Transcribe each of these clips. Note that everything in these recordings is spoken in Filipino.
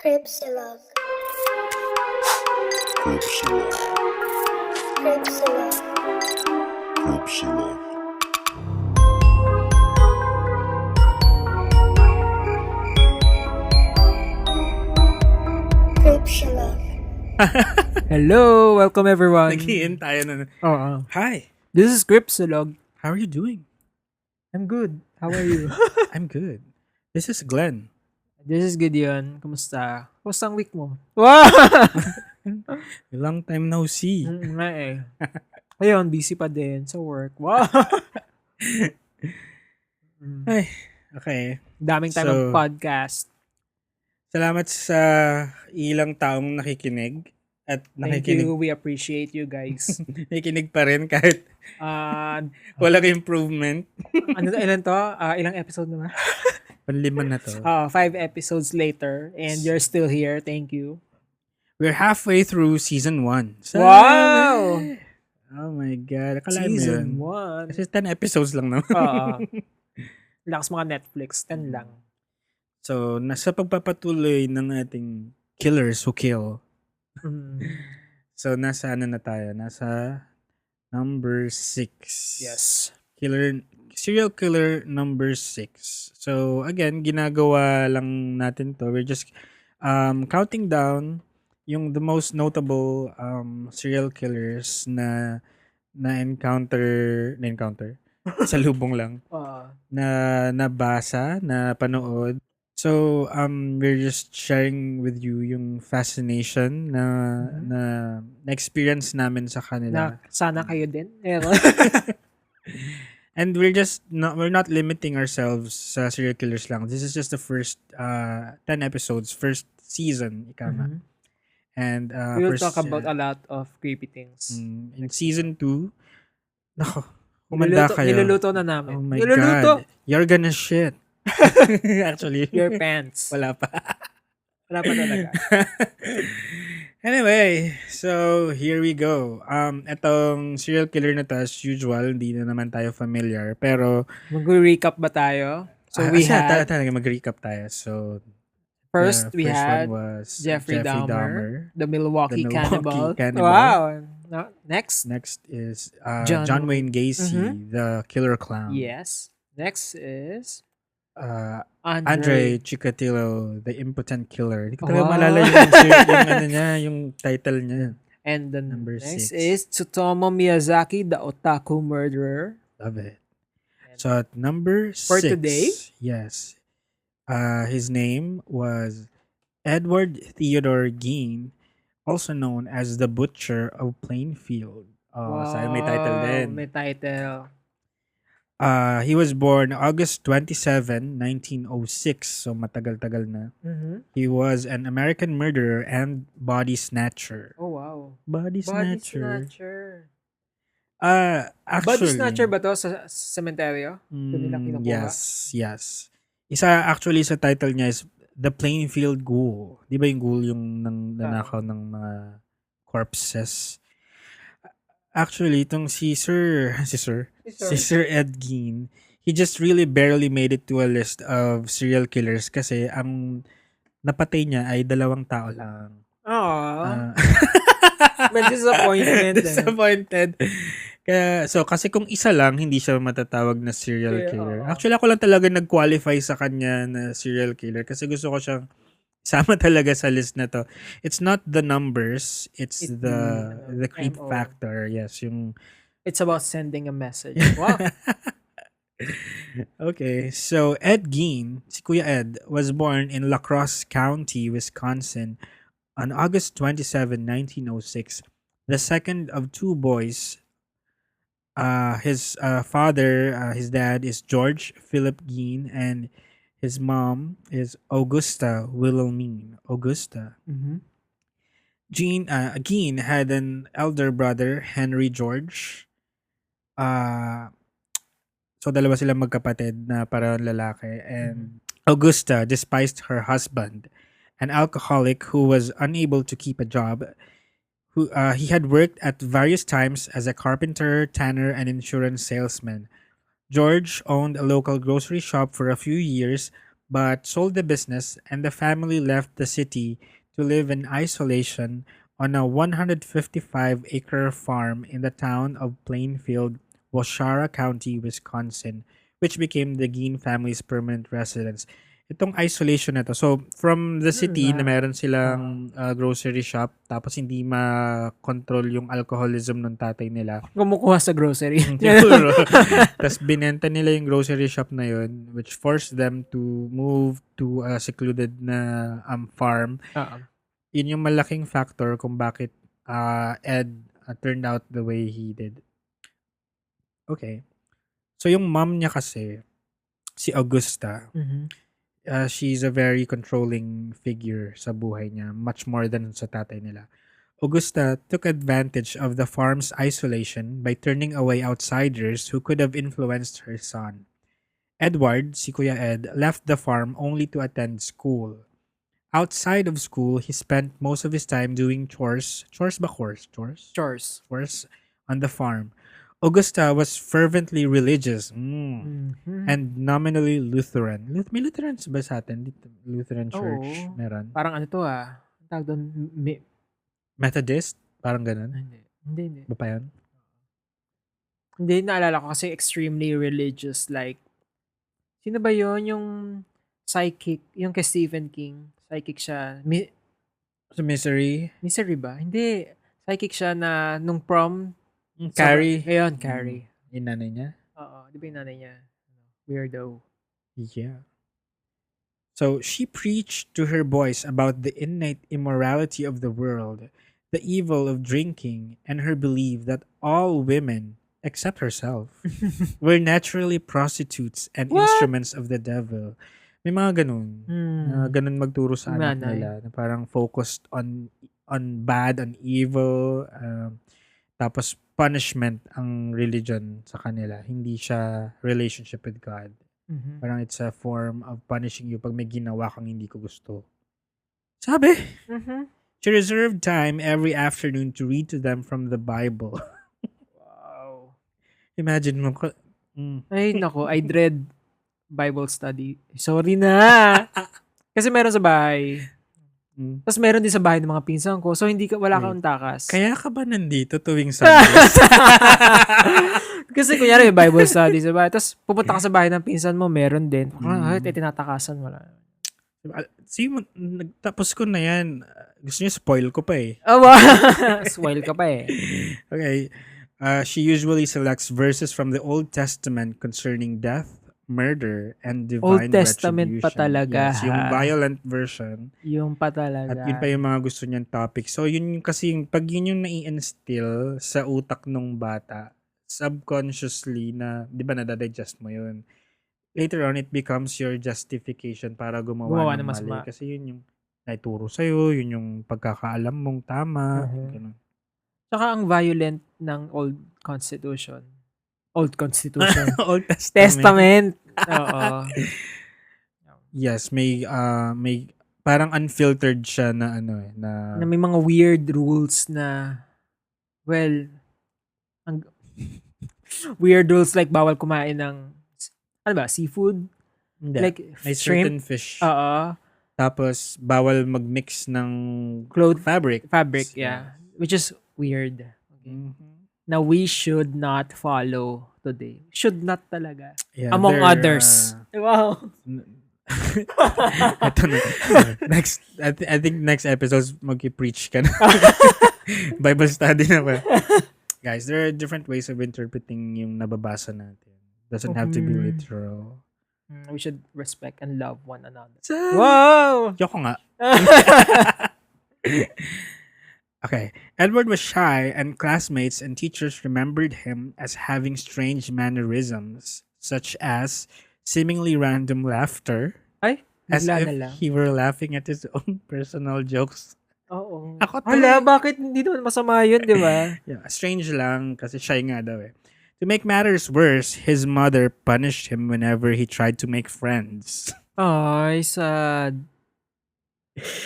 Cripsilog. Cripsilog. Cripsilog. Cripsilog. Cripsilog. Hello! Welcome everyone. Nag-i-in tayo na. Oo. Hi, This is Gripsilog. how are you doing? I'm good. How are you? I'm good. This is Glenn. This is Gideon. Kumusta? Kumusta ang week mo? Wow! Long time no see. Nga eh. Ayun, busy pa din sa work. Wow! Ay, okay. Daming time So, ng podcast. Salamat sa ilang taong nakikinig. At Thank nakikinig, you. We appreciate you guys. nakikinig pa rin kahit Uh, walang improvement. ilan to? Ilang episode naman? Panlima na to. 5 episodes later and you're still here. Thank you. We're halfway through season 1. Wow! Oh my God. Akala mo Season yun. 1. Kasi 10 episodes lang naman. Oo. Lakas mga Netflix. 10 lang. So, nasa pagpapatuloy ng ating Killers Who Kill. Mm. So, nasa ano na tayo? Nasa number 6. Yes. Serial killer number 6. So, again, ginagawa lang natin to. We're just counting down yung the most notable serial killers na na-encounter sa lubong lang na nabasa, na panood. So, we're just sharing with you yung fascination na experience namin sa kanila. Na sana kayo din. And we're not limiting ourselves sa serial killers lang. This is just the first 10 episodes, first season, ika nga. Mhm. And We will first, talk about a lot of creepy things. in season 2, nako, kumanda kayo. Niluluto na namin. Oh my Niluluto! God. You're gonna shit. Actually, Your pants. wala pa. Wala pa talaga. Anyway, so here we go. Etong serial killer na to, as usual, hindi na naman tayo familiar. Pero, Mag-recap ba tayo? So we had, talaga mag-recap tayo. So, first the we first had one was Jeffrey Dahmer, the Milwaukee, The Milwaukee Cannibal. Wow. Next? Next is John John Wayne Gacy, the killer clown. Yes. Next is Andre Chikatilo, the impotent killer. Hindi ko talaga Wow. maalala yung ano niya, yung title niya. And the Number next 6. is Tsutomu Miyazaki, the otaku murderer. Love it. So at number 6. For today? Yes. His name was Edward Theodore Gein, also known as the Butcher of Plainfield. Oh, so may title din. May title. He was born August 27, 1906. So matagal-tagal na. Mhm. He was an American murderer and body snatcher. Oh, wow. Body Body snatcher. snatcher. Body Actually, snatcher ba to sa sementeryo? Doon nila kinukuha? yes. Isa actually sa title niya is The Plainfield Ghoul. Di ba yung ghoul yung nanakaw ng mga corpses? Actually, itong si Sir Ed Gein, he just really barely made it to a list of serial killers kasi ang napatay niya ay 2 tao lang. Aww. Ah, May disappointment. Disappointed. Kasi kung isa lang, hindi siya matatawag na serial Yeah, killer. oo. Actually, ako lang talaga nag-qualify sa kanya na serial killer kasi gusto ko siyang sama talaga sa list na to. It's not the numbers, it's It's the creep MO. factor. Yes, yung It's about sending a message. Wow. Okay, so Ed Gein, si Kuya Ed, was born in La Crosse County, Wisconsin on August 27, 1906, the second of 2 boys. His father, his dad is George Philip Gein, and his mom is Augusta Wilhelmine. Augusta. Mhm. Gein had an elder brother, Henry George. So dalawa silang magkapatid na parang lalaki, and Augusta despised her husband, an alcoholic who was unable to keep a job. He had worked at various times as a carpenter, tanner, and insurance salesman. George owned a local grocery shop for a few years, but sold the business, and the family left the city to live in isolation on a 155-acre farm in the town of Plainfield, Waushara County, Wisconsin, which became the Gein family's permanent residence. Itong isolation na to. So, from the city na meron silang grocery shop, tapos hindi ma-control yung alcoholism ng tatay nila. Kumukuha sa grocery. Siguro. Tapos binenta nila yung grocery shop na yun, which forced them to move to a secluded na farm. Yun yung malaking factor kung bakit Ed turned out the way he did. Okay. So, yung mom niya kasi, si Augusta, she's a very controlling figure sa buhay niya, much more than sa tatay nila. Augusta took advantage of the farm's isolation by turning away outsiders who could have influenced her son. Edward, si Kuya Ed, left the farm only to attend school. Outside of school, he spent most of his time doing chores. Chores ba chores? Chores? Chores. Chores on the farm. Augusta was fervently religious and nominally Lutheran. May Lutherans ba sa atin? Lutheran Church? Oo. Meron? Parang ano to tawag doon, Methodist? Parang ganun? hindi. Ba pa yun? Hindi, naalala ko kasi extremely religious. Like, sino ba yon yung psychic, yung kay Stephen King? Psychic siya. So, Misery? Misery ba? Hindi. Psychic siya na nung prom. Carrie? Ngayon, Carrie. Yung nanay niya? Oo. Di ba yung nanay niya? Weirdo. Yeah. So, she preached to her boys about the innate immorality of the world, the evil of drinking, and her belief that all women, except herself, were naturally prostitutes and instruments of the devil. May mga ganun. Ganun magturo sa anak nila. Na parang focused on bad, on evil. Tapos punishment ang religion sa kanila. Hindi siya relationship with God. Parang it's a form of punishing you pag may ginawa kang hindi ko gusto. Sabi, she reserved time every afternoon to read to them from the Bible. Wow. Imagine mo. Ay, nako. I dread Bible study. Sorry na. Kasi meron sa bahay. Tapos meron din sa bahay ng mga pinsan ko. So, wala kang takas. Kaya ka ba nandito tuwing Sundays? Kasi kunyari may Bible study sa bahay. Tapos pupunta ka sa bahay ng pinsan mo, meron din. Tinatakasan mo lang. See, tapos ko na yan. Gusto niya spoil ko pa eh. Oh, wow. Spoil ka pa eh. Okay. She usually selects verses from the Old Testament concerning death, murder, and divine Old Testament pa retribution. talaga. Yes, yung violent version. Yung pa talaga. At yun pa yung mga gusto niyang topic. So, yun kasi pag yun yung nai-instill sa utak ng bata, subconsciously na, di ba, nadadigest mo yun. Later on, it becomes your justification para gumawa ng mali. Kasi yun yung naituro sa'yo, yun yung pagkakaalam mong tama. Ganun. Saka ang violent ng Old Constitution. Old Testament. Oo. Yes, may parang unfiltered siya na na may mga weird rules na weird rules like bawal kumain ng seafood? Hindi. Like may shrimp? certain fish. Oo. Tapos bawal mag-mix ng fabric. Yeah. Which is weird. Okay. Na we should not follow today. Should not talaga. Yeah, among others. Wow. Ito na. Next, I think next episode mag-preach ka na. Bible study na ba? Guys, there are different ways of interpreting yung nababasa natin. Doesn't have to be literal. We should respect and love one another. Wow! Yoko nga. Okay. Edward was shy, and classmates and teachers remembered him as having strange mannerisms, such as seemingly random laughter, as if he were laughing at his own personal jokes. Oo. Hala, bakit hindi naman masama yun, di ba? Yeah, strange lang kasi shy nga daw eh. To make matters worse, his mother punished him whenever he tried to make friends. Ay, sad.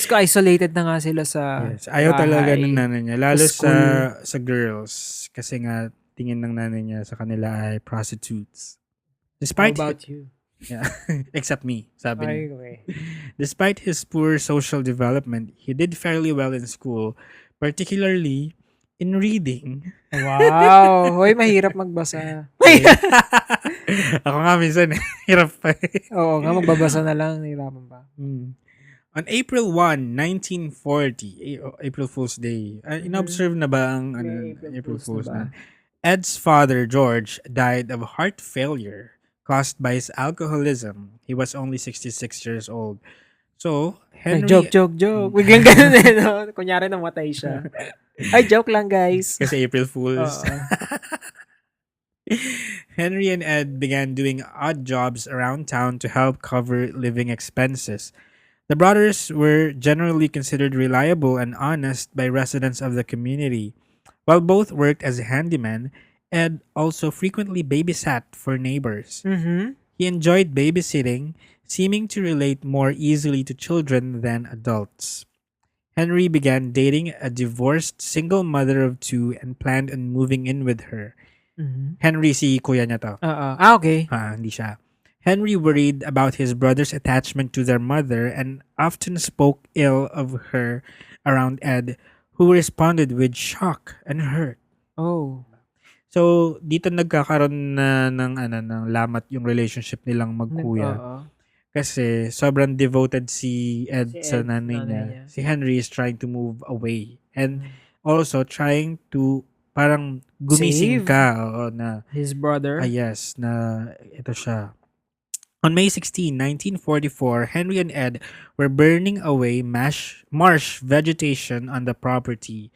Isolated na nga sila sa ayaw talaga ng nanay niya. Lalo sa girls. Kasi nga, tingin ng nanay niya sa kanila ay prostitutes. Despite How about you? Yeah. Except me, sabi niya. Okay. Despite his poor social development, he did fairly well in school, particularly in reading. Wow. Hoy, mahirap magbasa. Ako nga minsan, hirap pa eh. Oo nga, magbabasa na lang. Nahirapan pa. On April 1, 1940, April Fool's Day, inobserve na ba ang May April Fool's na ba? na? Ed's father, George, died of heart failure caused by his alcoholism. He was only 66 years old. So, Ay, Henry... joke. Biglang ganun eh, no? Kunyari namatay siya. Ay, joke lang, guys. Kasi April Fool's. Oo. Henry and Ed began doing odd jobs around town to help cover living expenses. The brothers were generally considered reliable and honest by residents of the community. While both worked as handymen, Ed also frequently babysat for neighbors. Mm-hmm. He enjoyed babysitting, seeming to relate more easily to children than adults. Henry began dating a divorced single mother of two and planned on moving in with her. Mm-hmm. Henry, si kuya niya to. Okay. Hindi siya. Henry worried about his brother's attachment to their mother and often spoke ill of her around Ed, who responded with shock and hurt. Oh. So, dito nagkakaroon na ng lamat yung relationship nilang magkuya. Oo. Kasi sobrang devoted si Ed Si sa Ed, nanay nanay niya. niya. Si Henry is trying to move away. And also trying to parang gumising Save. ka. Oo, na, His brother. yes, na ito siya. On May 16, 1944, Henry and Ed were burning away marsh vegetation on the property.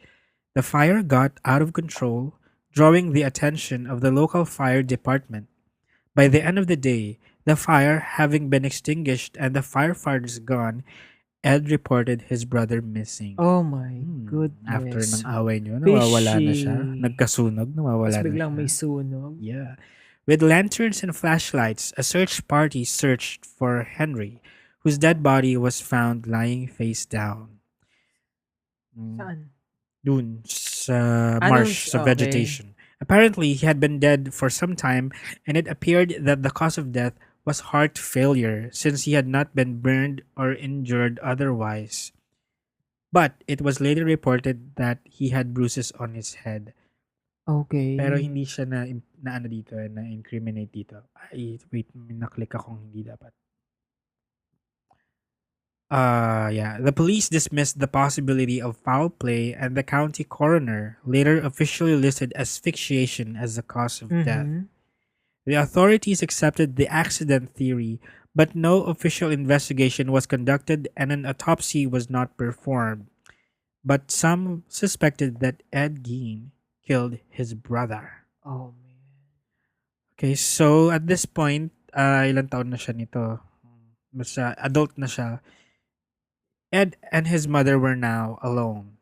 The fire got out of control, drawing the attention of the local fire department. By the end of the day, the fire having been extinguished and the firefighters gone, Ed reported his brother missing. Oh my After goodness. ng away nyo, nawawala na siya. Fishy. Nagkasunog, nawawala Tapos na biglang siya. may sunog. Yeah. With lanterns and flashlights, a search party searched for Henry, whose dead body was found lying face down. Saan? Dun sa marsh, sa okay. vegetation. Apparently, he had been dead for some time, and it appeared that the cause of death was heart failure, since he had not been burned or injured otherwise. But it was later reported that he had bruises on his head. Okay. Pero hindi siya na ano dito, na-incriminate dito. Ay, wait, may naklik akong hindi dapat. Yeah. The police dismissed the possibility of foul play, and the county coroner later officially listed asphyxiation as the cause of death. Mhm. The authorities accepted the accident theory, but no official investigation was conducted and an autopsy was not performed. But some suspected that Ed Gein killed his brother. Oh, man. Okay, so at this point, ilang taon na siya nito? Basta adult na siya. Ed and his mother were now alone.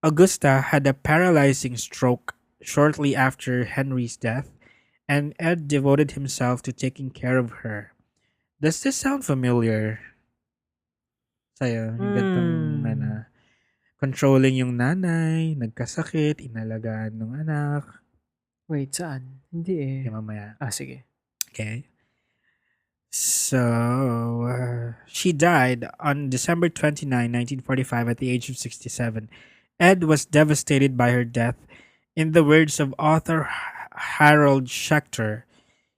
Augusta had a paralyzing stroke shortly after Henry's death, and Ed devoted himself to taking care of her. Does this sound familiar? Sa'yo, yung gantong, controlling yung nanay, nagkasakit, inalagaan ng anak. Wait, saan? Hindi eh. Okay, mamaya. Sige. Okay. So, she died on December 29, 1945 at the age of 67. Ed was devastated by her death. In the words of author Harold Schechter,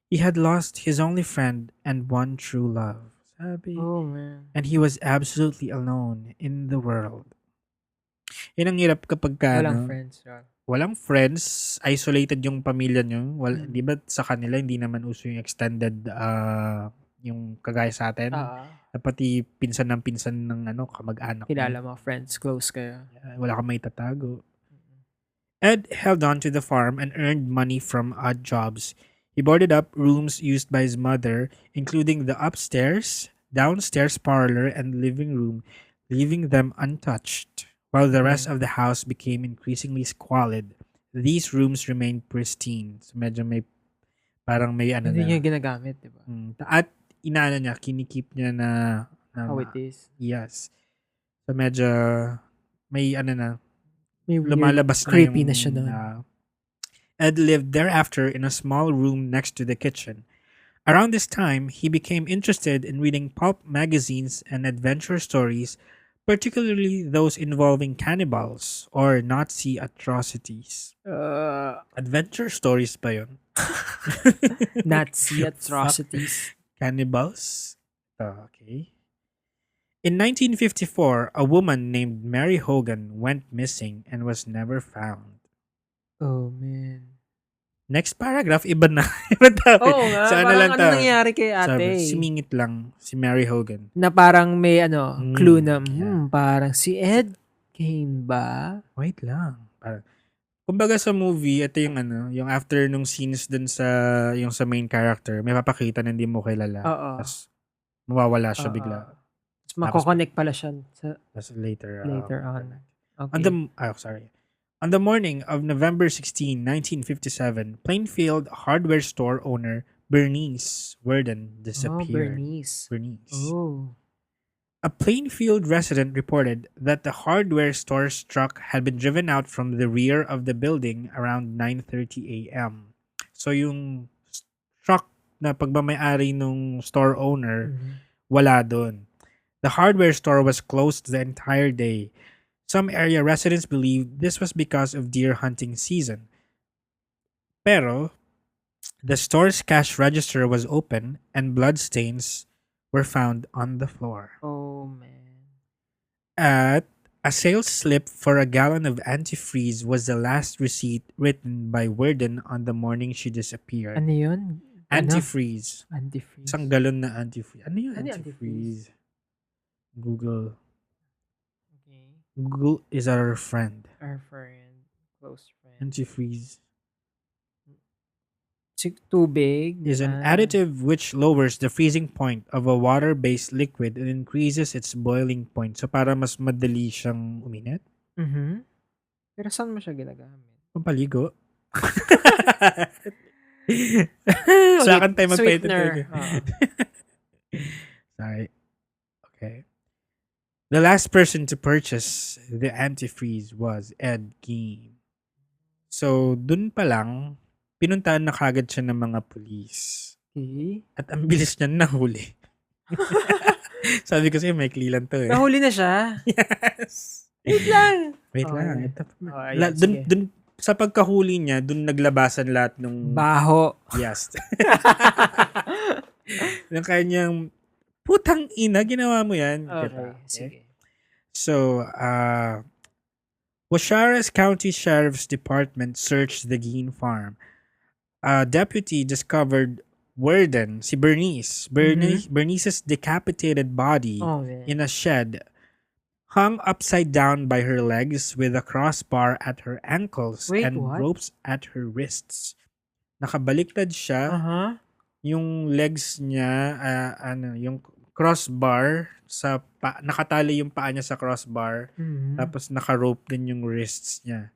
he had lost his only friend and one true love. Sabi. Oh, man. And he was absolutely alone in the world. Yun ang hirap kapag ka, Walang friends. walang friends, isolated yung pamilya nyo. Di ba sa kanila, hindi naman uso yung extended, yung kagaya sa atin. Pati pinsan ng kamag-anak. Kilala mo, friends, close kayo. Wala kang may tatago. Ed held on to the farm and earned money from odd jobs. He boarded up rooms used by his mother, including the upstairs, downstairs parlor, and living room, leaving them untouched. While the rest of the house became increasingly squalid, these rooms remained pristine. So medyo may, parang may Hindi niya ginagamit, di ba? At inaano niya, kinikip niya na How it is. Yes. So medyo may May lumalabas na creepy yung, na siya doon. Ed lived thereafter in a small room next to the kitchen. Around this time, he became interested in reading pulp magazines and adventure stories, particularly those involving cannibals or Nazi atrocities. Adventure stories ba yun? Nazi Fuck. atrocities. Cannibals? Okay. In 1954, a woman named Mary Hogan went missing and was never found. Oh, man. Next paragraph, iba na. Iba topic. Oo nga, So, parang lang ano to? nangyari kay Sabi, ate? sumingit lang si Mary Hogan. Na parang may clue na, yeah. parang si Ed Kane ba? Wait lang. Parang, kumbaga sa movie, ito yung yung after nung scenes dun sa, yung sa main character, may papakita na hindi mo kilala. Oo. Tapos, mawawala siya Oo. bigla. Tapos makokonect pala siya sa Tapos later on. Okay. On the morning of November 16, 1957, Plainfield hardware store owner Bernice Worden disappeared. Bernice. Bernice. Oh. A Plainfield resident reported that the hardware store's truck had been driven out from the rear of the building around 9:30 a.m. So yung truck na pagmamayari nung store owner, wala doon. The hardware store was closed the entire day. Some area residents believed this was because of deer hunting season. Pero, the store's cash register was open and bloodstains were found on the floor. Oh, man. At a sales slip for a gallon of antifreeze was the last receipt written by Worden on the morning she disappeared. Ano yun? Antifreeze. Antifreeze. Isang galon na antifreeze. Ano yung Ano yung antifreeze? Google. Okay. Google is our friend. Our friend. Close friend. Antifreeze Tubig. is an additive which lowers the freezing point of a water-based liquid and increases its boiling point. So, para mas madali siyang uminit. Mhm. Pero saan mo siya ginagamit? Pampaligo. Wala kang time Sweetener. Sorry. Okay. The last person to purchase the antifreeze was Ed Gein. So, dun pa lang, pinuntahan na kagad siya ng mga pulis. Okay. At ang bilis niya nahuli. Sabi ko sa'yo, may lang to eh. Nahuli na siya? Yes. Wait lang. Wait Okay. lang. Ito, Ayun, sige. dun, sa pagkahuli niya, dun naglabasan lahat nung... Baho. Yes. Yung kanyang, putang ina, ginawa mo yan. Okay. Diba? Sige. So, Washaras County Sheriff's Department searched the Gein farm. A deputy discovered Worden, si Bernice. Bernice's decapitated body Oh, man. in a shed, hung upside down by her legs with a crossbar at her ankles Wait, and what? ropes at her wrists. Nakabaliktad siya, Uh-huh. yung legs niya, yung crossbar sa nakatali yung paa niya sa crossbar, Mhm. tapos naka-rope din yung wrists niya.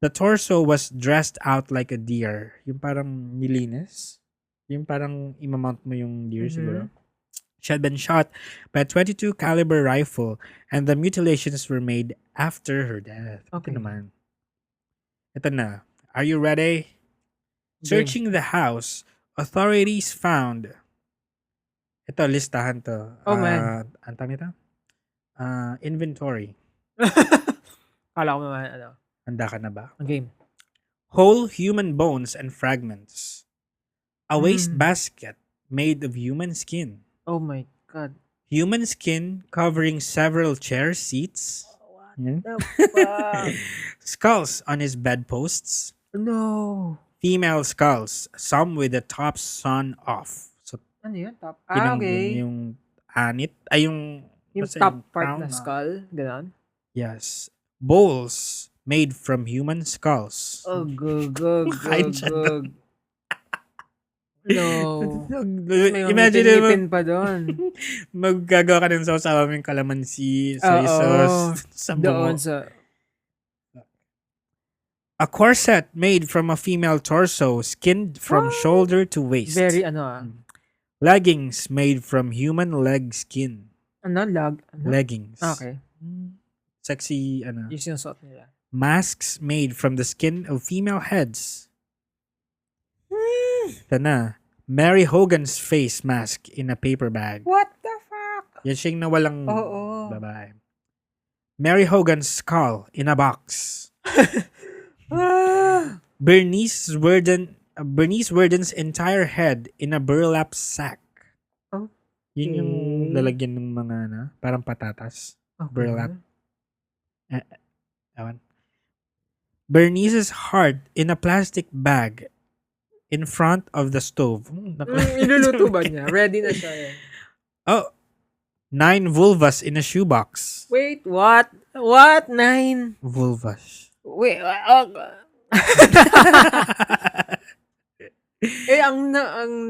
The torso was dressed out like a deer. Yung parang nilinis. Yung parang imamount mo yung deer siguro. She had been shot by a .22 caliber rifle and the mutilations were made after her death. Okay. Ito naman. Ito na. Are you ready? Searching the house, authorities found... Ito, listahan to. Oh, man. Ang tawag nito? Inventory. Kala ko naman, Handa ka na ba? Okay. Whole human bones and fragments. A waste Mm. basket made of human skin. Oh my God. Human skin covering several chair seats. Yan. The fuck? Skulls on his bedposts. No. Female skulls, some with the tops sawn off. So, Ano yun? Top? okay. Yung anit, ay yung... Yung basta top yung part crown, na skull. Ganon. Yes. Bowls made from human skulls. Oh, gug. Kain siya No. May Imagine mo, ngipin pa doon. maggagawa ka ng sausawa yung kalamansi, soy Oo. sauce, sa Doon bungo. sa... A corset made from a female torso, skinned from shoulder to waist. Very Leggings made from human leg skin. Ano? Leggings. Okay. Sexy, Yung sinusuot nila. Masks made from the skin of female heads. Ito na. Mary Hogan's face mask in a paper bag. What the fuck? Yan siya yung nawalang Oo. babae. Mary Hogan's skull in a box. Ah. Bernice Worden's entire head in a burlap sack. Yun yung Okay. lalagyan ng mga parang patatas. Okay. Burlap. Ewan. Bernice's heart in a plastic bag in front of the stove. Iluluto ba niya? Ready na siya yan. Oh, 9 vulvas in a shoebox. Wait, what? What? 9? Vulvas. Wait, ang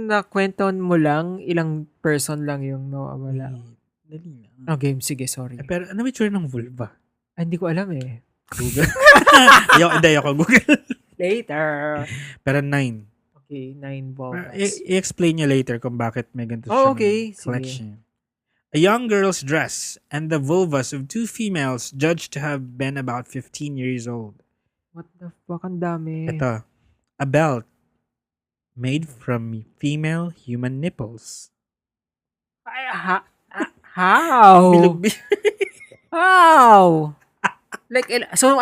nakwenton mo lang, ilang person lang yung nawawala. Dali na. Okay, sige, sorry. Pero ano may tsura ng vulva? Ay, hindi ko alam eh. Google. Ayoko Google. Later. Pero 9. Okay, 9 balls. I-explain niya later kung bakit may ganito Oh, siyang okay. Sige. collection. A young girl's dress and the vulvas of 2 females judged to have been about 15 years old. What the fuck? Ang dami. Ito, a belt made from female human nipples. Ay, how? How? Like, so,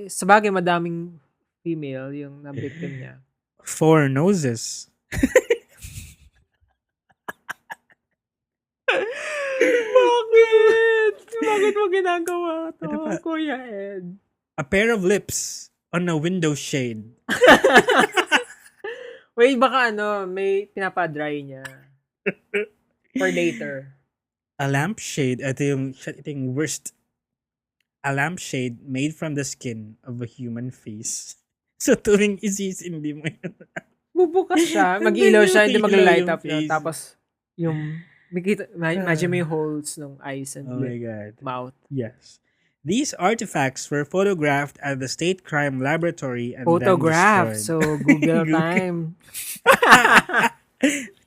sa bagay, madaming female yung na-victim niya. 4 noses. Bakit? Bakit mo ginagawa to, Ano pa? Kuya Ed? A pair of lips on a window shade. Wait, baka may pinapa-dry niya. For later. A lampshade. Ito yung worst. A lampshade made from the skin of a human face. So, tuwing isisindi mo yun. Bubukas siya, Hindi mag-ilaw siya, hindi mag-ilaw mag-light yung up yun. face. Tapos, imagine mo yung holes ng eyes and Oh my God. mouth. Yes. These artifacts were photographed at the State Crime Laboratory and Photograph. then So, destroyed. Google Google. time.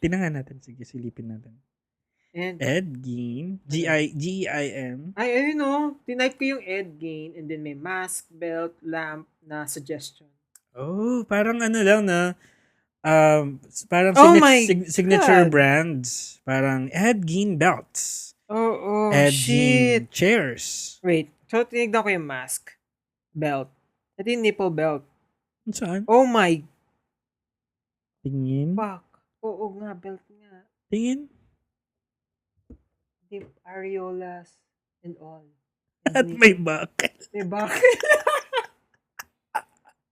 Tingnan natin. Sige, silipin natin. And, Ed Gein. Gein. ay, ayun Tinype ko yung Ed Gain and then may mask, belt, lamp na suggestion. Oh, parang ano lang na parang Oh my signature God. brands. Parang Ed Gein belts. Oh, Ed shit. Gein chairs. Wait, so tinignan ko yung mask, belt. Ito yung nipple belt. Saan? Oh my Tingin. fuck. Oo nga, belt nga. Tingin. Deep areolas and all. At may bakal. May bakit?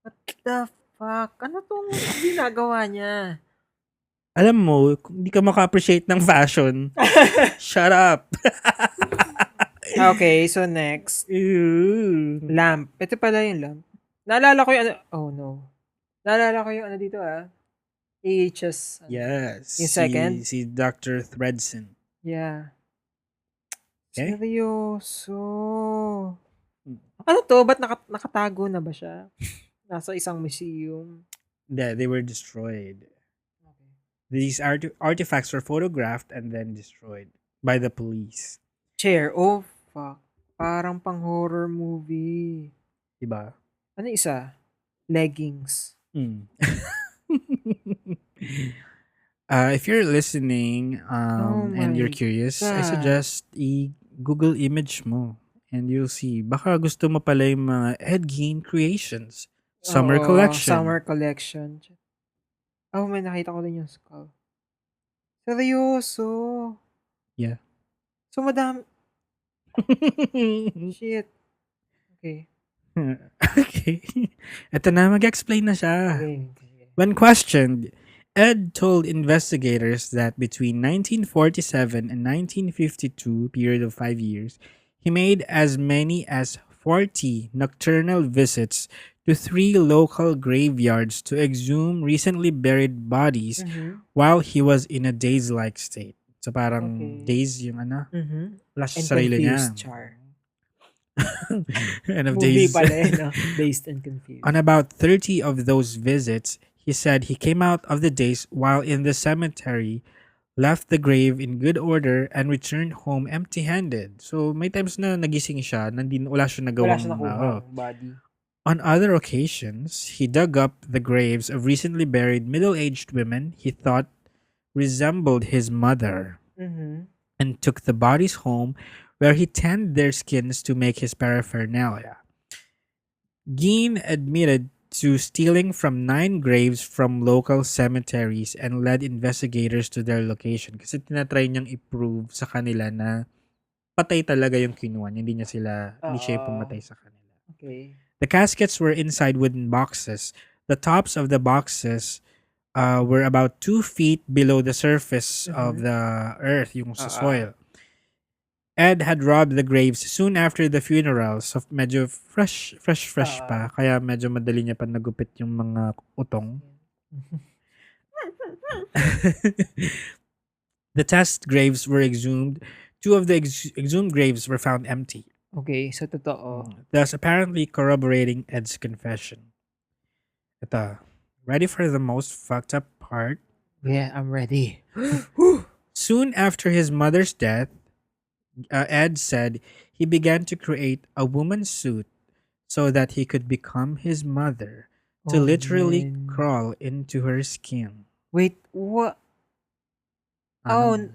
What the fuck? Ano tong ginagawa niya? Alam mo, kung hindi ka maka-appreciate ng fashion, shut up. Okay, so next. Ew. Lamp. Ito pala yung lamp. Naalala ko yung oh no. Naalala ko yung dito AHS. Yes. Yung second? Si Dr. Thredson. Yeah. Okay. Seryoso. Ano to? Ba't nakatago na ba siya? Nasa isang museum. They were destroyed. These artifacts were photographed and then destroyed by the police. Chair. Oh, fuck. Parang pang horror movie. Diba? Ano isa? Leggings. If you're listening Oh and you're my curious, I God. suggest i-Google image mo and you'll see. Baka gusto mo pala yung mga Ed Gein Creations. Summer Oo, collection. Summer collection. Oh, may nakita ko din yung skull. Seryoso. Yeah. So, madami. Shit. Okay. Okay. Ito na, mag-explain na siya. Okay. When questioned, Ed told investigators that between 1947 and 1952, period of 5 years, he made as many as 40 nocturnal visits to 3 local graveyards to exhume recently buried bodies while he was in a daze-like state. So parang Okay. daze yung wala siya And sa sarili niya. confused, Char. And of Movie daze. pala no? Dazed and confused. On about 30 of those visits, he said he came out of the daze while in the cemetery, left the grave in good order, and returned home empty-handed. So, may times na nagising siya, wala siya Wala nagawang siya nakuha body. On other occasions, he dug up the graves of recently buried middle-aged women he thought resembled his mother Mhm. and took the bodies home where he tanned their skins to make his paraphernalia. Geen admitted to stealing from 9 graves from local cemeteries and led investigators to their location kasi tinatry niyang i-prove sa kanila na patay talaga yung kinuha niya. Hindi siya yung Oo. pumatay sa kanila. Okay. The caskets were inside wooden boxes. The tops of the boxes were about 2 feet below the surface of the earth, yung sa soil. Ed had robbed the graves soon after the funeral. So medyo fresh pa. Kaya medyo madali niya pa nagupit yung mga utong. The test graves were exhumed. 2 of the exhumed graves were found empty, Okay, so totoo. thus apparently corroborating Ed's confession. Ito, ready for the most fucked up part? Yeah, I'm ready. Soon after his mother's death, Ed said he began to create a woman's suit so that he could become his mother, to Oh, literally man. crawl into her skin. Wait, what? Ano?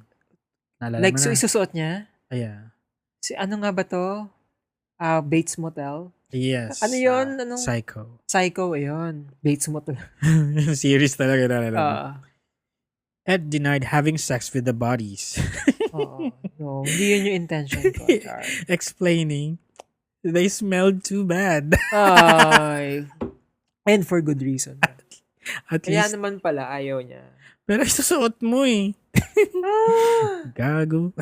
Naalala Like, mo so na? isusuot niya? Yeah. Si ano nga ba to? Bates Motel? Yes. Ano yun? Anong- Psycho. Psycho, ayun. Bates Motel. Yung series talaga naalala mo. Ah, Ed denied having sex with the bodies, oo. No, hindi yun yung intention ko, Char. explaining they smelled too bad. Ay. And for good reason. At Kaya least, naman pala, ayaw niya. pero isusuot mo eh. Ah! Gago.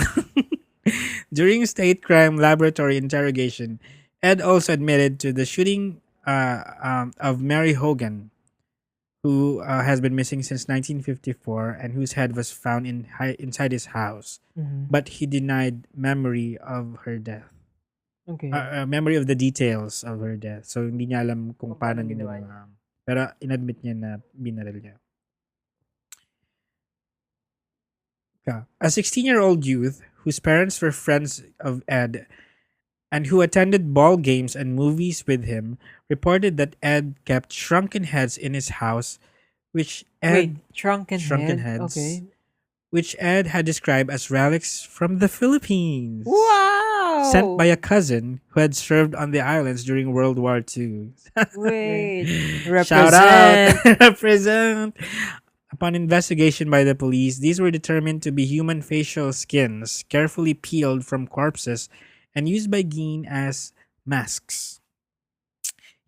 During state crime laboratory interrogation, Ed also admitted to the shooting of Mary Hogan, who has been missing since 1954 and whose head was found inside his house. Mhm. But he denied memory of her death. Okay. Memory of the details of her death. So, hindi niya alam kung Kung paano paano ginawa ginawa. Pero inadmit niya na binaril niya. A 16-year-old youth whose parents were friends of Ed and who attended ball games and movies with him reported that Ed kept shrunken heads in his house, which Wait, Ed shrunken head? heads. Okay. which Ed had described as relics from the Philippines. Wow! Sent by a cousin who had served on the islands during World War II. Wait. Shout Represent. out! Represent! Upon investigation by the police, these were determined to be human facial skins, carefully peeled from corpses and used by Geen as masks.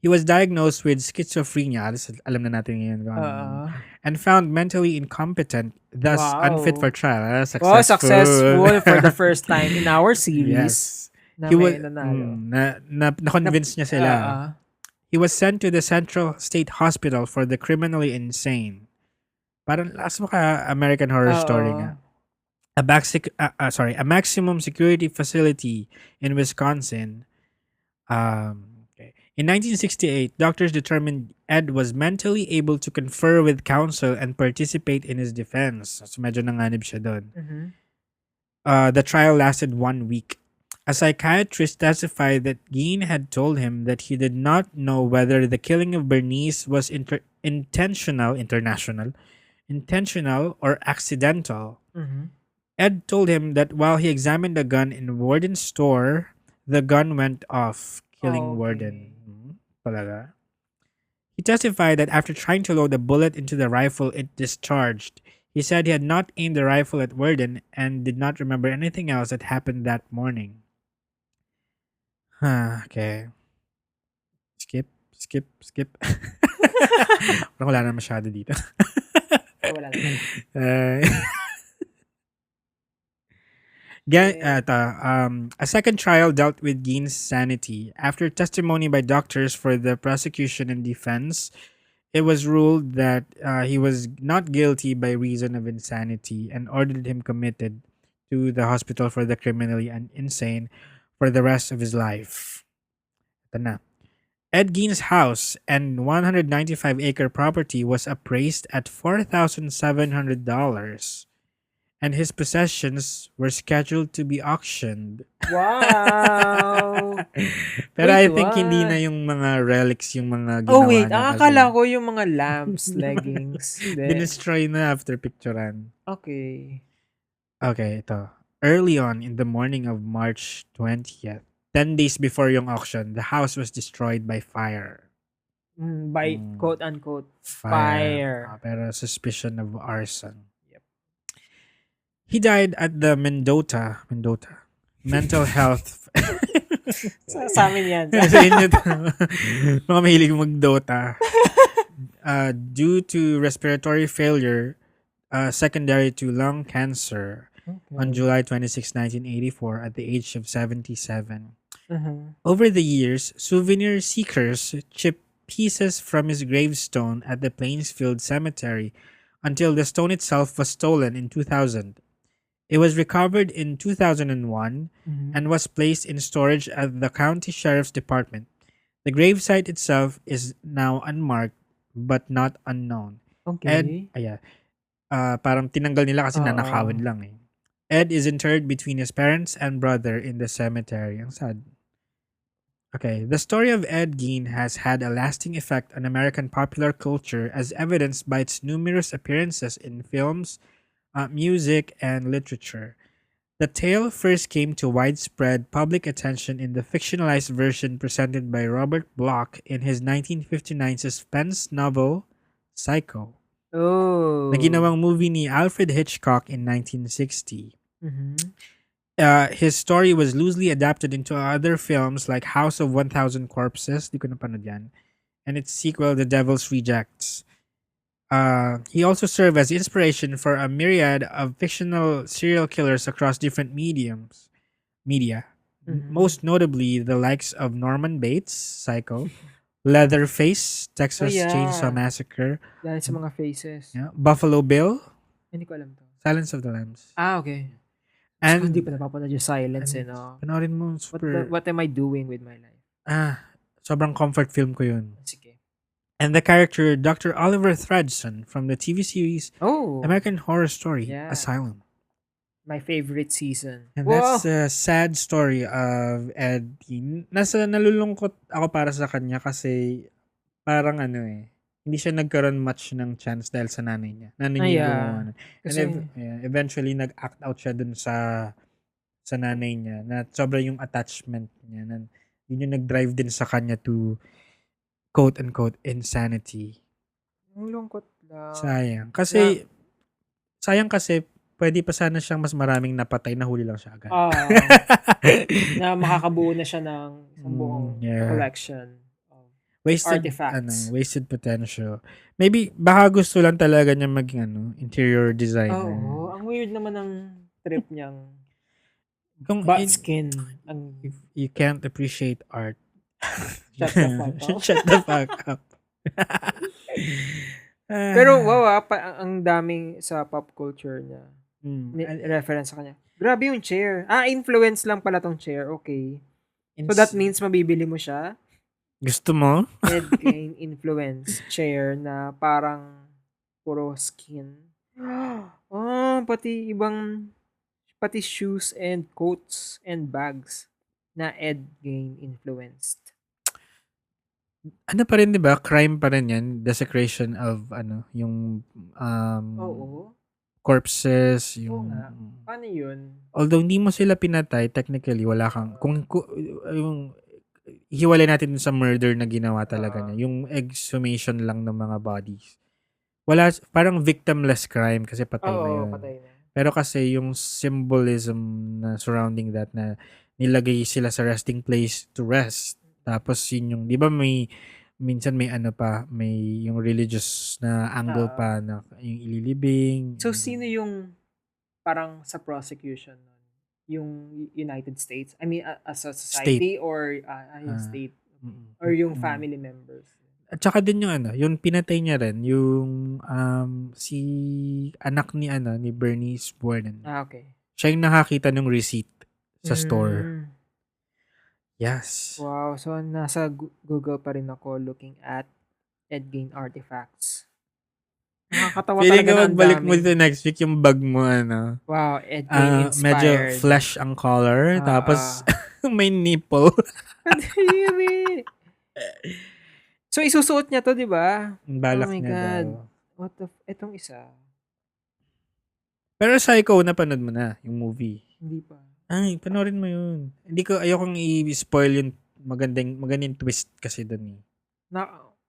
He was diagnosed with schizophrenia, alam na natin ngayon kung ano, and found mentally incompetent, thus Wow. unfit for trial. Oh, successful for the first time in our series. Yes. Na He may was, nanalo. na-convince niya sila. Ah, He was sent to the Central State Hospital for the Criminally Insane. Parang last mo ka American Horror Story nga. A maximum security facility in Wisconsin. Okay. In 1968, doctors determined Ed was mentally able to confer with counsel and participate in his defense. So medyo nanganib siya doon. mhm. The trial lasted 1 week. A psychiatrist testified that Geen had told him that he did not know whether the killing of Bernice was intentional or accidental. Mhm. Ed told him that while he examined a gun in Warden's store, the gun went off, killing Oh, okay. Warden. Talaga. He testified that after trying to load a bullet into the rifle, it discharged. He said he had not aimed the rifle at Warden and did not remember anything else that happened that morning. Okay. Skip. Parang wala na masyado dito. Wala naman. A second trial dealt with Geen's sanity. After testimony by doctors for the prosecution and defense, it was ruled that he was not guilty by reason of insanity and ordered him committed to the hospital for the criminally insane for the rest of his life. Ito na. Ed Geen's house and 195-acre property was appraised at $4,700, and his possessions were scheduled to be auctioned. Wow! Pero Wait, I think hindi what? na yung mga relics yung mga Oh, ginawa wait. niya kasi Akala ko yung mga lamps, leggings. Hindi. dinestroy na after picturean. Okay. Okay, ito. Early on in the morning of March 20th, 10 days before yung auction, the house was destroyed by fire. By Mm. quote-unquote Fire. fire. Pero suspicion of arson. Yep. He died at the Mendota mental health. Sa amin yan. Sa inyo to. Mga mahilig mag-Dota. Due to respiratory failure, secondary to lung cancer on July 26, 1984 at the age of 77. Mhm. Over the years, souvenir seekers chipped pieces from his gravestone at the Plainsfield Cemetery until the stone itself was stolen in 2000. It was recovered in 2001 Mhm. and was placed in storage at the County Sheriff's Department. The gravesite itself is now unmarked but not unknown. Okay. Parang tinanggal nila kasi Oo. nanakawin lang eh. Ed is interred between his parents and brother in the cemetery. Ang sad. Okay, the story of Ed Gein has had a lasting effect on American popular culture as evidenced by its numerous appearances in films, music, and literature. The tale first came to widespread public attention in the fictionalized version presented by Robert Bloch in his 1959 suspense novel, Psycho, Oh. na ginawang movie ni Alfred Hitchcock in 1960. Mhm. His story was loosely adapted into other films like House of 1,000 Corpses, di ko napanood yan, and its sequel, The Devil's Rejects. He also served as inspiration for a myriad of fictional serial killers across different media. Mhm. Most notably, the likes of Norman Bates, Psycho, Leatherface, Texas Oh, yeah. Chainsaw Massacre, Dahil sa mga faces. yeah, Buffalo Bill, Hindi ko alam to. Silence of the Lambs. Okay. And Hindi pa napapanood yung silence no? panoorin mo, super, What am I doing with my life? sobrang comfort film ko yun. Sige. And the character Dr. Oliver Thredson from the TV series Oh. American Horror Story, Yeah. Asylum. My favorite season. And that's a sad story of Ed Gein. Nalulungkot ako para sa kanya kasi parang hindi siya nagkaroon much ng chance dahil sa nanay niya. Nanay niya yung gumawa nun. And Kasi, eventually nag-act out siya dun sa nanay niya na sobra yung attachment niya. Na, yun yung nag-drive din sa kanya to quote-unquote insanity. ang lungkot lang. Sayang kasi pwede pa sana siyang mas maraming napatay, nahuli lang siya agad. Na makakabuo na siya ng isang buong collection of artifacts. Wasted potential. Maybe, baka gusto lang talaga niya maging interior designer. Oo. Ang weird naman ng trip niyang Kung butt skin. if you can't appreciate art, Shut the fuck up. shut the fuck up. Pero wow, ang daming sa pop culture niya. Mm. Reference sa kanya. Grabe yung chair. Influence lang pala tong chair. Okay. So that means mabibili mo siya. Gusto mo? Ed Gein influence chair na parang puro skin. Pati shoes and coats and bags na Ed Gein influenced. Ano pa rin, 'di ba? Crime pa rin 'yan, desecration of yung Oo. corpses, Oo yung nga. Paano yun? although hindi mo sila pinatay, technically wala kang yung hiwalay natin dun sa murder na ginawa talaga niya, yung exhumation lang ng mga bodies. Wala, parang victimless crime kasi patay na Oo, yun. patay na. Pero kasi yung symbolism na surrounding that na nilagay sila sa resting place to rest. Tapos yun yung, di ba minsan may may yung religious na angle pa na yung ililibing. So, sino yung parang sa prosecution nun? Yung United States? I mean, as a society or yung state? Or yung family members? At saka din yung yung pinatay niya rin, yung si anak ni ni Bernice Borden. Okay. Siya yung nakakita ng receipt sa store. Yes. Wow. So, nasa Google pa rin ako looking at Ed Gein artifacts. Nakakatawa Feeling talaga ko na ang magbalik dami. mo dito next week yung bag mo, ano. Wow, Ed Gein Medyo inspired. flesh ang color. Ah, Tapos, may nipple. Kadiri. So, isusuot niya to, di ba? Balak Oh my niya God. daw. What the Etong isa. Pero Psycho, napanood mo na yung movie. Hindi pa. Ay, panoorin mo yun. Ayokong i-spoil yung magandang twist kasi doon eh.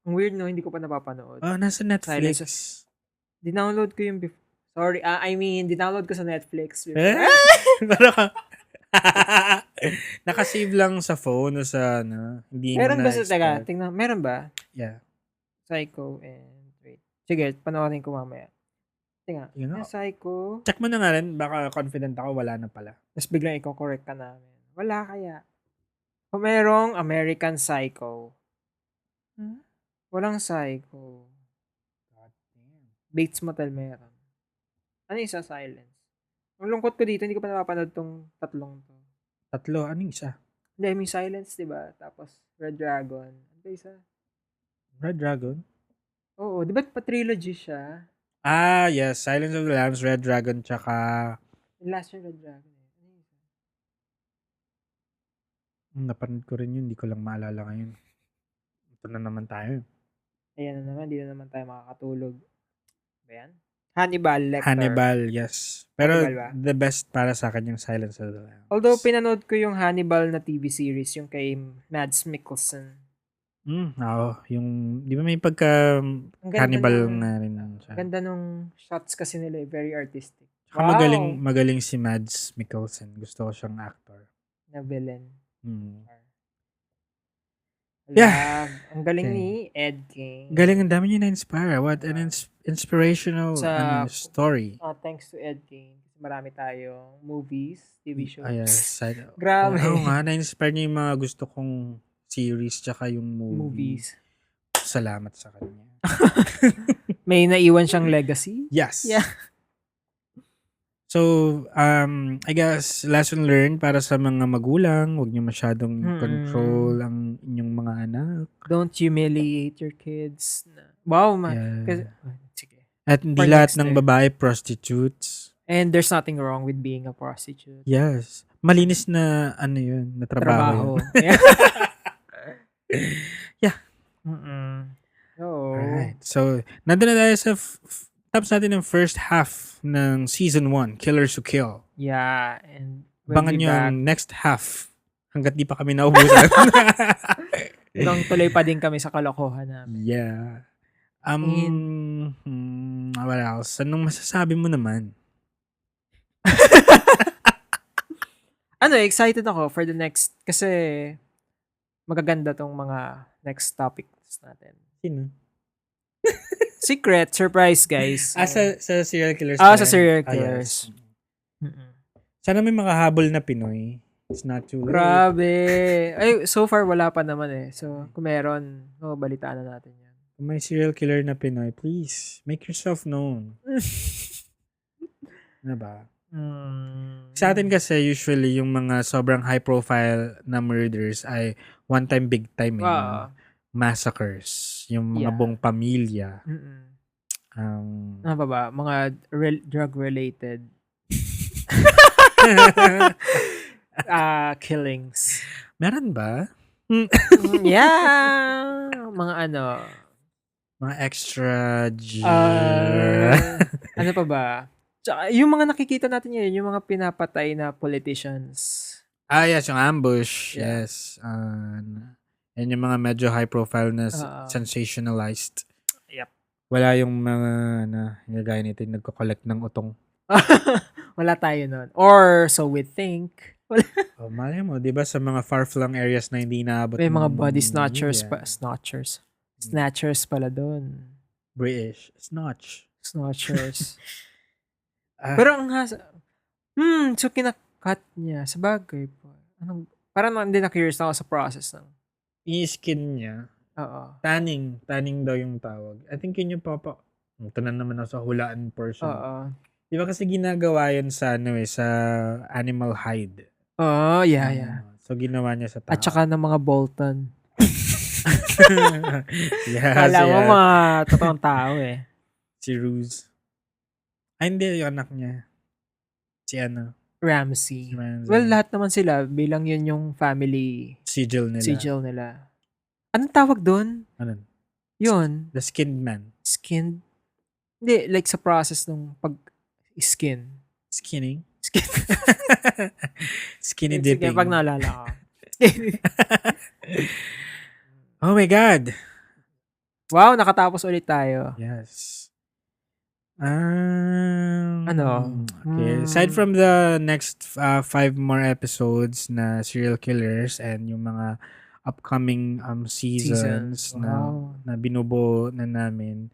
Ang weird no, hindi ko pa napapanood. Nasa Netflix. Dinownload ko yung Sorry, dinownload ko sa Netflix. Pero nakasave lang sa phone o sa hindi Meron mo ba sa na-export. tingnan, meron ba? Yeah. Psycho and wait. Sige, panoorin ko mamaya. Tingnan. Yun nga. Psycho. Check mo na nga rin. Baka confident ako, wala na pala. Tapos biglang i-correct ka namin. Wala kaya. Kung merong American Psycho. Walang Psycho. Bates Motel meron. Ano yung isa? Silence. Ang lungkot ko dito, hindi ko pa napapanood tong tatlong to. Tatlo. Ano yung isa? Hindi, may Silence, diba? Tapos Red Dragon. Ano ba isa? Red Dragon? Oo, di ba pa-trilogy siya? Yes. Silence of the Lambs, Red Dragon, tsaka Yung last year, Red Dragon. Ano yung isa? napanood ko rin yun. Hindi ko lang maalala ngayon. Ito na naman tayo. Ayan na naman, di na naman tayo makakatulog. Ba yan? Hannibal Lecter. Hannibal, yes. Pero Hannibal ba? the best para sa akin yung Silence of the Lambs. Although pinanood ko yung Hannibal na TV series, yung kay Mads Mikkelsen. Yung, di ba may pagka Ang ganda Hannibal nung- nga rin siya. Ganda nung shots kasi nila, very artistic. Tsaka magaling si Mads Mikkelsen. Gusto ko siyang actor. Na villain. Yeah. Ang galing Okay. ni Ed Gein. Galing, ang dami niya na-inspire. What an inspirational story. Thanks to Ed Gein. Marami tayong movies, TV shows. Yes. Grabe. Oo nga, na-inspire niya yung mga gusto kong series tsaka yung Movies. Salamat sa kanya. May naiwan siyang legacy. Yes. Yeah. So, I guess, lesson learned para sa mga magulang, huwag niyo masyadong control ang inyong mga anak. Don't humiliate your kids. Wow, Yeah. Sige. At hindi For lahat next ng time. babae prostitutes. And there's nothing wrong with being a prostitute. Yes. Malinis na, yun, na trabaho. Yeah. Yeah. Oo. Alright. So, nandun na tayo sa tapos natin ang first half ng season 1, Killers Who Kill. Yeah. And we'll Abangan be nyo back. ang next half hanggat di pa kami naubusan. Hanggang tuloy pa din kami sa kalokohan namin. Yeah. What else? Anong masasabi mo naman? Excited ako for the next, kasi magaganda tong mga next topics natin. Sino? Secret, surprise guys. Sa serial killers. Sa serial Ah, killers. yes. Sana may makahabol na Pinoy. It's not too late. Grabe. Ay, so far wala pa naman eh. So, kung meron, balitaan na natin yan. Kung may serial killer na Pinoy, please, make yourself known. Ano ba? Sa atin kasi, usually, yung mga sobrang high profile na murders ay one time, big time. Massacres. Yung mga buong pamilya. Ano pa ba? Mga drug-related killings. Meron ba? Yeah! Mga Mga extra... ano pa ba? Tsaka, yung mga nakikita natin ngayon, yung mga pinapatay na politicians. Yes, yung ambush. Yeah. Yes. Yan yung mga medyo high profile na sensationalized. Yep. Wala yung mga yung gaya nito yung nagko-collect ng utong. Wala tayo nun. Or, so we think. Malay mo, di ba sa mga far-flung areas na hindi naabot May mga ng body snatchers media. Snatchers pala dun. British. Snatchers. Pero ang so kinakat niya. Sa bagay po. Parang hindi na-curious na ako sa process ng. I-skin niya. Oo. Tanning daw yung tawag. I think yun yung ito na naman ako sa hulaan portion. Oo. Di ba kasi ginagawa yun sa sa animal hide. Oo, yeah. So ginawa niya sa tao. At saka ng mga Bolton. Yes, Kala mo yes. mga totoong tao eh. Si Ruse. Ay, hindi. Yung anak niya. Si ano. Ramsey. Si Ramsey. Well, lahat naman sila bilang yun yung family Sigil nila. sigil nila. Anong tawag doon? Ano? Yun. The Skinned Man. Skin. Hindi, like sa process ng pag-skin. Skinning. Skin. Skinny Sige, dipping. pag naalala ko. Oh my God. Wow, nakatapos ulit tayo. Yes. Ano? Okay. Aside from the next 5 more episodes na serial killers and yung mga upcoming seasons Wow. na binubuo na namin,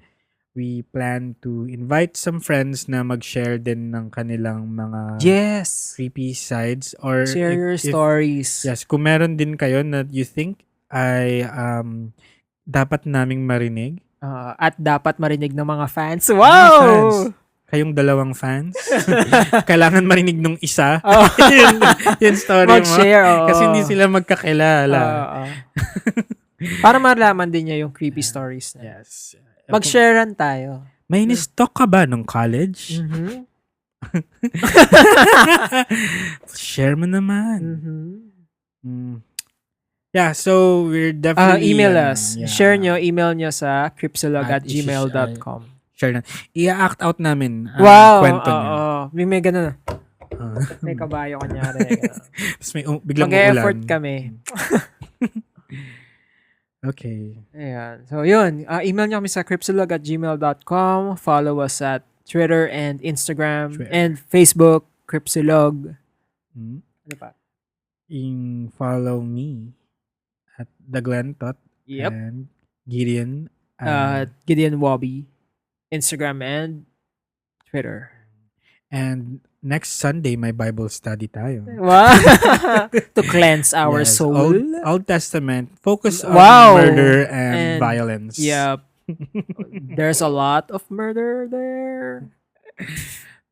we plan to invite some friends na mag-share din ng kanilang mga Yes. creepy sides or Share your stories. yes, kung meron din kayo na you think ay dapat naming marinig. At dapat marinig ng mga fans. Wow! Fans. Kayong dalawang fans. Kailangan marinig nung isa. Oh. yung story Mag-share, mo. oo. Kasi hindi sila magkakilala. Oo. Para malaman din niya yung creepy stories na. Yes. Mag-sharean tayo. May ni-stalk ka ba nung college? Mhm. Share mo naman. Mhm. Yeah, so we're definitely... Email us. yeah. Share nyo, email nyo sa At cripsilog@gmail.com. Share na. I-act out namin ang Wow! kwento niyo. Oo. May ganun. Ah. May kabayo kanyari. Tapos may biglang Mag-effort uulan. kami. Okay. Ayan. So, yun. Email nyo kami sa cripsilog@gmail.com. Follow us at Twitter and Instagram Twitter. and Facebook, Cripsilog. Hmm? Ano pa? Follow me at The Glenn Tot Yep. and Gideon. Gideon Wobby. Instagram and Twitter. And next Sunday, may Bible study tayo. Wow! To cleanse our Yes, soul. Old Testament. Focus on Wow. murder and And- violence. Yep. There's a lot of murder there.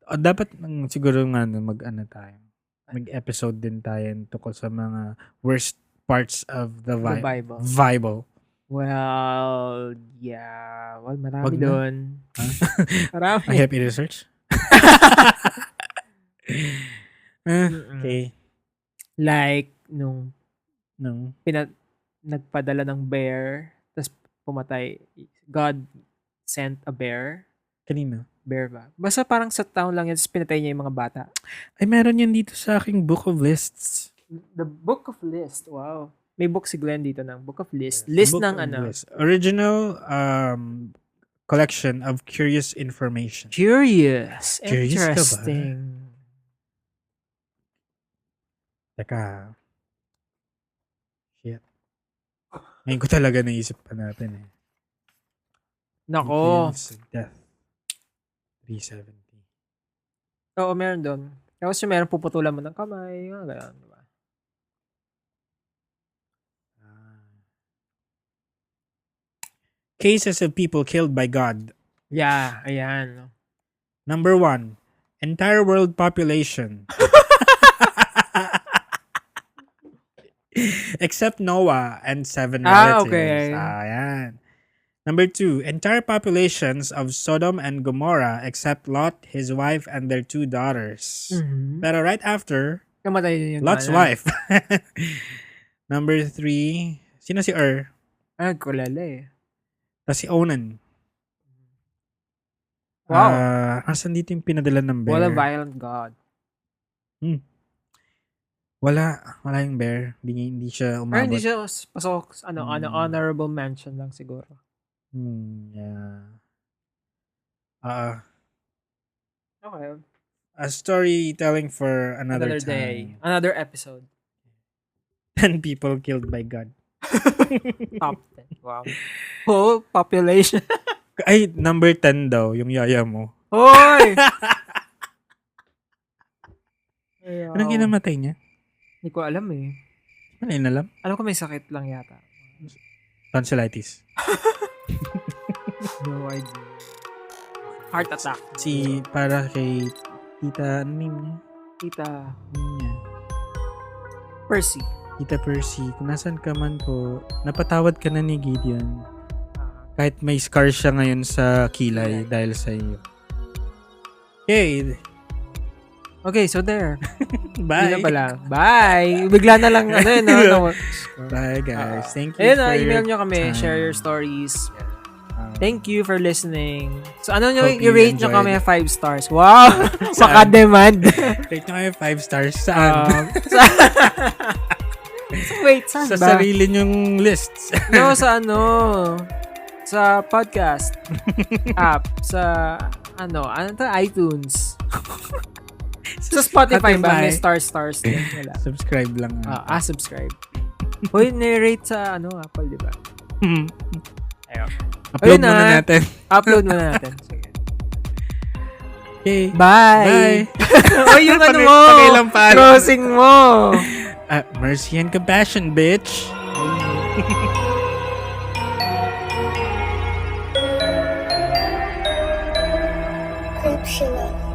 Dapat siguro nga mag-ano tayo. Mag-episode din tayo tungkol sa mga worst parts of the The Bible. Bible. Well, yeah. Well, marami Wag na. doon. Marami. I help you research. Okay. Like, nung No. nagpadala ng bear, tapos pumatay. God sent a bear. Kanina. Bear ba? Basta parang sa town lang yan, tapos pinatay niya yung mga bata. Ay, meron yan dito sa aking book of lists. The Book of List. Wow. May book si Glenn dito ng Book of List. List Book ng of ano? lists. Original collection of curious information. Curious. Curious ka ba? Interesting. Teka. Shit. Ngayon ko talaga naisip pa natin eh. Nako. Influence of Death. 370. Oo, meron doon. Tapos yung meron puputulan mo ng kamay. Mga ganun, di ba? Cases of people killed by God. Yeah, ayan. Number 1. Entire world population. Except Noah and 7 relatives. Okay. Ayan. Number 2. Entire populations of Sodom and Gomorrah except Lot, his wife, and their 2 daughters. Mhm. Pero right after, Kamatay din yung Lot's nanay. wife. Number 3. Sino si Ay, kulala eh. Tapos si Onan. Wow. Asan dito yung pinadala ng bear? What a violent God. Wala yung bear. Hindi siya Pero umabot. hindi siya pasok, honorable mention lang siguro. Yeah. Okay. A storytelling for another day. time. Another episode. 10 people killed by God. Top 10. Wow. Whole population. Ay, number 10 daw, yung yaya mo. Hoy! Anong kinamatay niya? Hindi ko alam eh. Ano yun alam? Alam ko may sakit lang yata. Tonsillitis. No idea. Heart attack. Para kay Tita, ano name niya? Tita Name niya. Percy. Tita Percy, kung nasan ka man po, napatawad ka na ni Gideon. Kahit may scar siya ngayon sa kilay dahil sa iyo. Okay. Okay, so there. Bye. Yun na pala. Bye! Bigla na lang, Bye, guys. Thank you Ayun for email your nyo kami, time. share your stories. Um, Thank you for listening. So, ano nyo, Hope you i-rate nyo enjoyed. kami 5 stars. Wow! Saan? Maka-demand. Rate nyo kayo 5 stars. Saan? Wait, saan sa ba? sarili nyong lists. No, sa sa podcast app, sa ano to, iTunes. Sa Spotify ba? May stars din. Wala. Subscribe lang. Subscribe. Hoy, nirate sa Apple, di ba? Ayun. Upload Ayun muna na. natin. Upload muna natin. Sige. Okay. Bye! Oy, yung ano mo! Pakilang palo. Crossing mo! Mercy and compassion, bitch. Hope she loves.